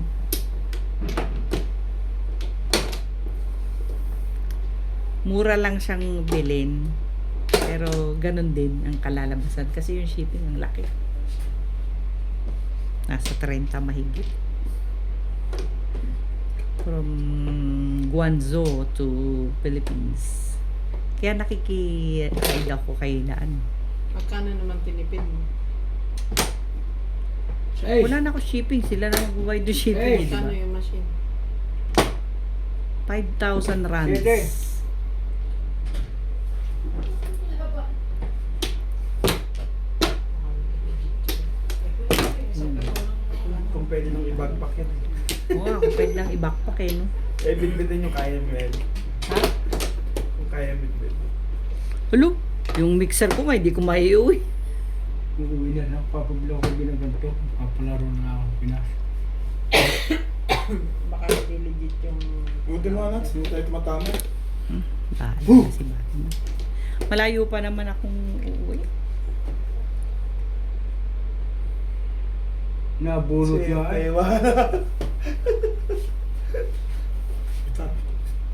mura lang siyang bilhin. Pero ganon din ang kalalabasan. Kasi yung shipping ang laki. Nasa 30 mahigit. From Guangzhou to Philippines. Kaya nakiki-ride ako kay Daan. Magkano naman tinipid mo? Hey, Wala na ako shipping. Sila na mag-provide yung shipping. Eh, di ba? Magkano yung machine? 5,000 rands. Sige. Kung pwede nung i-backpack yan. Oo, ako pwede lang i-backpack eh, no? Eh, bitbitin yung kaya mo yan. Ha? Kung kaya bitbit. Hello? Yung mixer ko nga, hindi ko maiuwi. Uuwi na lang. Papabilo ko ginaganto. Papalaro na ako Pinas. Baka hindi legit yung... Buti mo anak, hindi tayo tumatama. Bahala si Bati. Malayo pa naman akong uuwi. Nabunot niya ay. Ewa. Itap.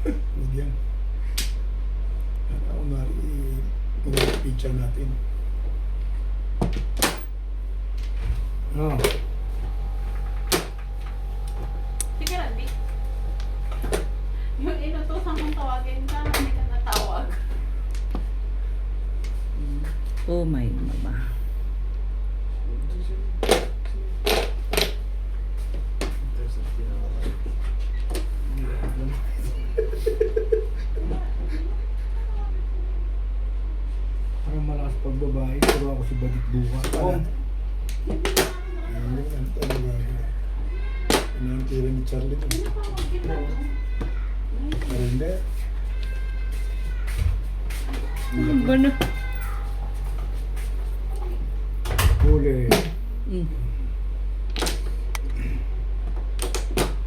Huwag yan. Ako nga picture natin. Oh. Sige, Randy. Yung inutusan kong tawagin ka, hindi ka natawag. Oh my mama. Parang malakas pagbabae. Pero ako si Badit buka. Oh. Ano talaga? Ano yung tira ni Charlie? Marinde? Ano ba na? Huli.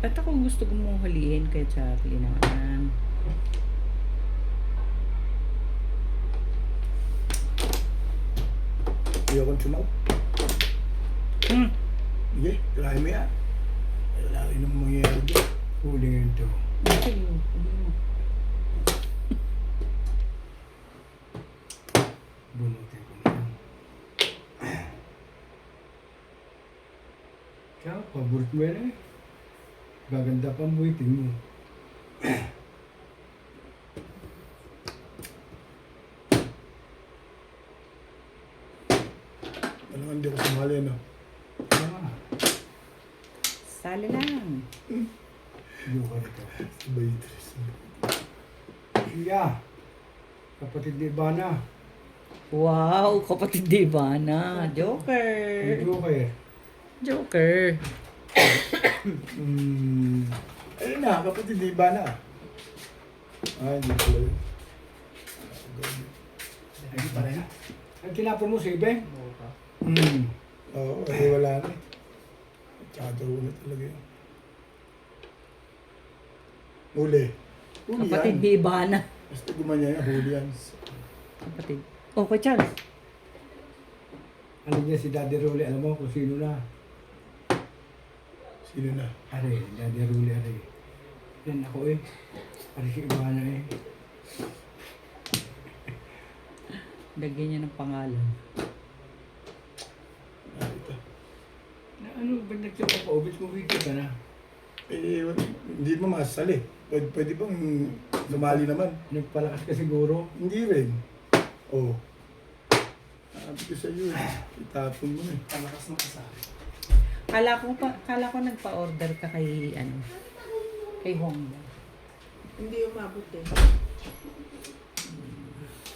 At ako gusto ko mong hulihin kay Charlie naman. Hindi akong tumaw. Sige, tirahin mo yan. Ay, wala rin naman mangyayari doon. Huli ngayon to. Okay, huli mo. Bunutin ko na. Kaya, paborit mo yan eh. Gaganda pa ang buwitin mo. Alam nga, hindi ako sumali, no? Ah, Sali lang. joker ito. Sabay tres. Iya. Kapatid ni Ivana. Wow, kapatid di ba na? Ang Joker. joker. Joker. Ayun na, kapatid, di ba na? Ay, hindi pala yun. Hindi pa rin. Ang tinapon mo si Ibe? Oo ka. Oo, ay wala na. Tsaka na talaga yun. Huli. Huli Kapatid yan. di ba na? Basta gumanya yan, huli yan. Kapatid. Oh, kay Charles. Ano niya si Daddy Rolly? Alam mo kung sino na? Sino na? Are, Daddy Rolly, are. Yan ako eh. Are si Ivana eh. Lagyan niya ng pangalan. Ah, ito. Na, ano, ba't nagsipapaubit mo video ka na? Eh, hindi mo masali. Pwede bang lumali naman? Nagpalakas ka siguro. Hindi rin. Oo. Sabi ko sa iyo, itapon mo eh. Palakas ng kasari. Kala ko nagpa-order ka kay, ano, kay Honda. Hindi umabot eh.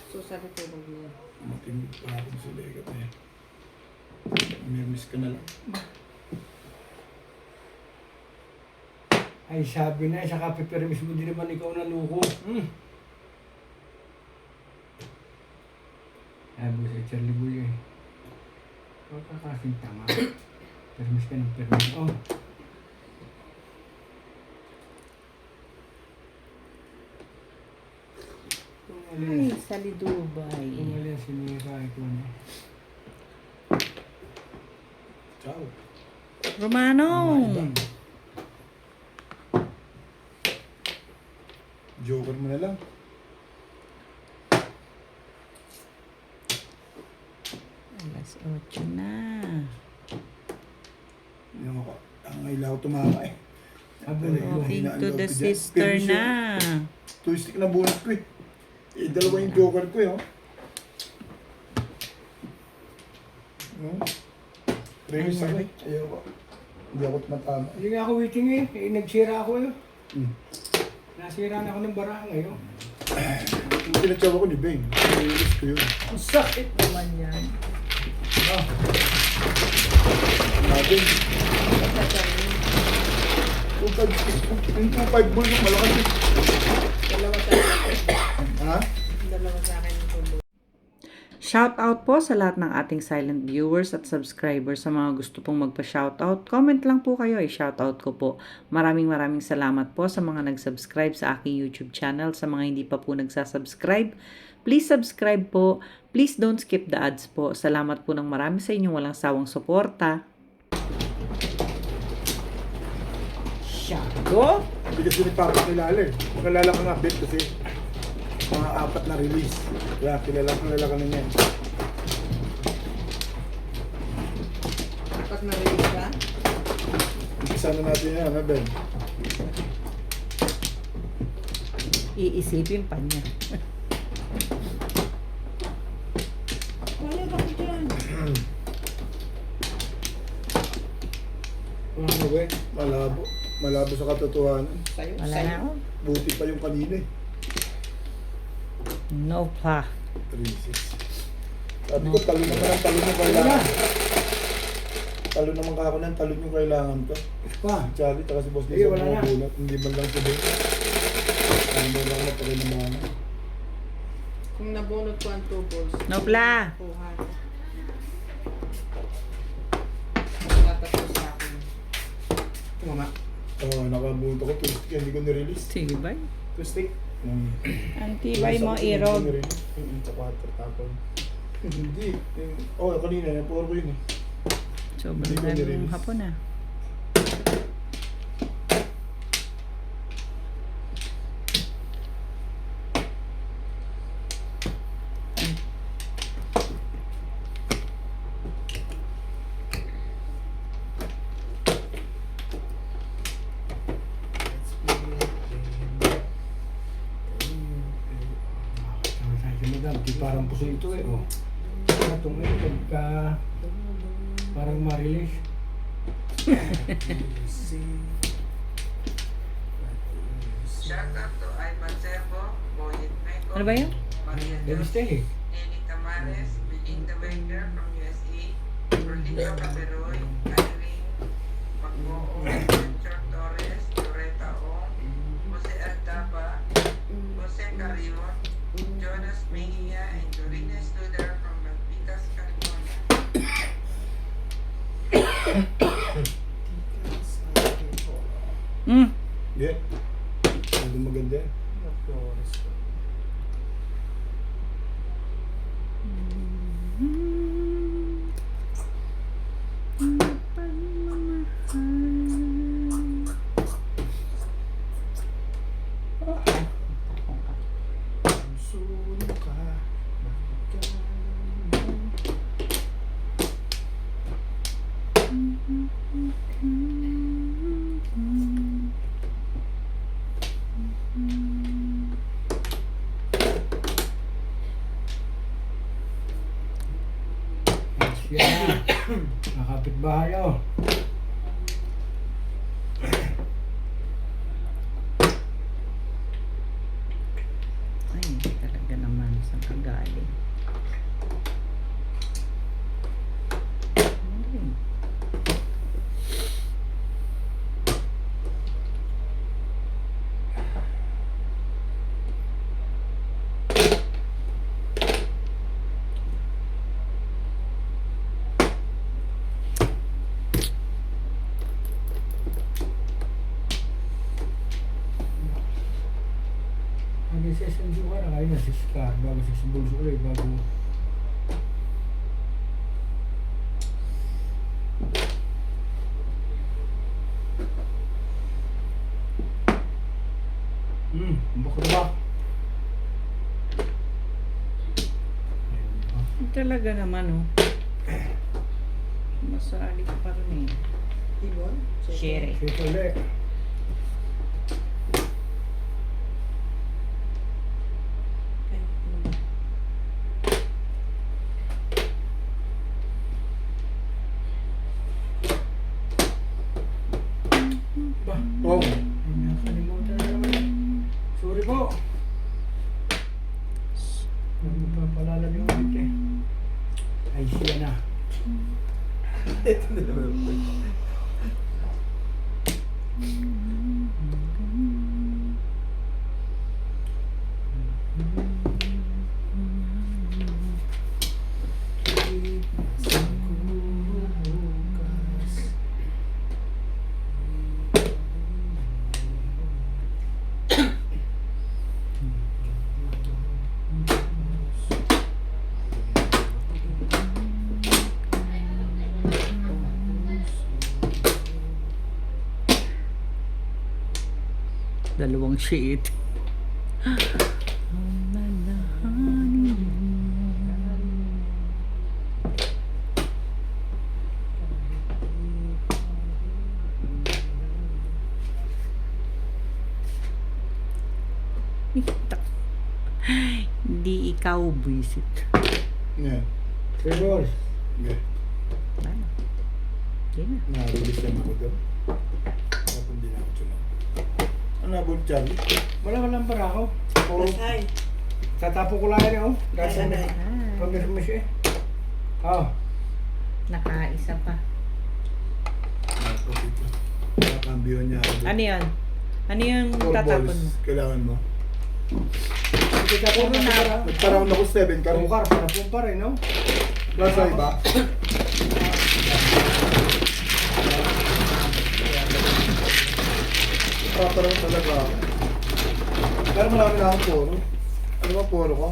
So sabi ko, wag mo. Matimig pa ako sa legat eh. May miss ka na lang. Ay, sabi na, sa kapipermis mo din naman ikaw naluko. Sabi ko sa Charlie Boy eh. Huwag ka kasing tama. Permis ka ng permis. Oh. Ay, Salidubay. Umali ang sinira ito na. Ciao. Romano! Joker mo na lang. Alas 8 na. Yung ako, ang ilaw tumama eh. Talking to the Hinaan sister loob ko dyan. na. Two stick na bunot ko eh. Eh, dalawa yung joker ko eh, oh. Release ako eh. Ayaw ko. Hindi ako tumatama. Hindi nga ako waiting eh. Nagsira ako eh. Hmm. Nasira na ako ng bara ngayon. Yung pinatsawa ko ni Ben. Release ko yun. Ang sakit naman yan. Natin. Yung 2.5 bull yung malakas eh. Dalawa sa akin. Ha? Dalawa sa akin yung tubo. Shout out po sa lahat ng ating silent viewers at subscribers. Sa mga gusto pong magpa-shoutout, comment lang po kayo, i-shoutout ko po. Maraming salamat po sa mga nag-subscribe sa aking YouTube channel. Sa mga hindi pa po nagsasubscribe, please subscribe po. Please don't skip the ads po. Salamat po ng marami sa inyong walang sawang suporta. Shago? Hindi kasi ni Papa kilala eh. Kilala ka nga, Ben, kasi mga 4 na release. Kaya kilala ka na niya. Kapag narinig ka, Umpisa na natin yan, ha, Ben? Iisipin pa niya. wala ba ko dyan? Ano ba eh? Malabo. Malabo sa katotohanan. Sa'yo, Wala sa'yo. na ako. Buti pa yung kanina eh. No pa. 3-6. Sabi ko, talo naman ang talo yung kailangan. Talo naman ka ako ng talo yung kailangan ko. Pa. Si Charlie, taka si Boss Sige, Lisa, wala na. bulat. Hindi man lang si Ben. Hindi man lang napakinaman. Kung nabunot ko ang 2 balls. Nopla. Kuha ko. Tatatlo sa akin. Ito nga. Oo, nakabuto ko. Tulistik yan, hindi ko nirelease. Sige ba? Tulistik. Ang tibay mo, Irog. Sa 4 tapon. Hindi. Oh, kanina, napuro ko yun eh. Sobrang Hindi ko dami nirelease. ng hapon ah. Di parang puso ito eh. Oh. Itong eh, pagka parang ma-release. Shout out to Ivan Servo, Boyet Meco, Ano ba yun? Maria Davis Jos, tayo eh. Nene Tamares, Belinda Wagner from USA, Rolito Caberoy, Irene Pagmoo, Richard Torres, Loretta Ong, Jose Aldaba, Jose Carrion, Jonas Mejia, and Dorina Studer from Malpitas, California. Hindi. Hindi maganda yan. Yan na. Nakapit bahay oh. Ay, talaga naman. Saan ka galing? Ay. sa isang suka na kayo na sa Scar bago sa bulso ulit bago bako na ba? Talaga naman, oh. Masali pa rin eh. Tibon? Sherry. Ito ulit. Ay, ano ba? Ba? Oh, Nakalimutan na naman. Sorry po. Magpapalalag yung ulit eh. Ay siya na. Ito na naman. Dalawang sheet. Hindi ikaw visit. yan. Three balls. Okay. Ano? Hindi na. Nabilis lang ako doon. Tapos hindi na ako sunod. Ano na, Bon Charlie? Walang para ako. Puro Lasay. tatapo ko lang yan oh. Ay, Kasi anay. pamirmis eh. Oh. Nakaisa pa. Tapos ito. Nakakambyo niya ako doon. Ano yan? Ano yung 4 tatapon balls. mo? Kailangan mo. Puro na. Nagkaroon ako 7 ka rin. Karukar, parang pa rin no? Plus sa iba. Proper lang talaga ako. Pero marami na akong puro. Ano ba puro ko?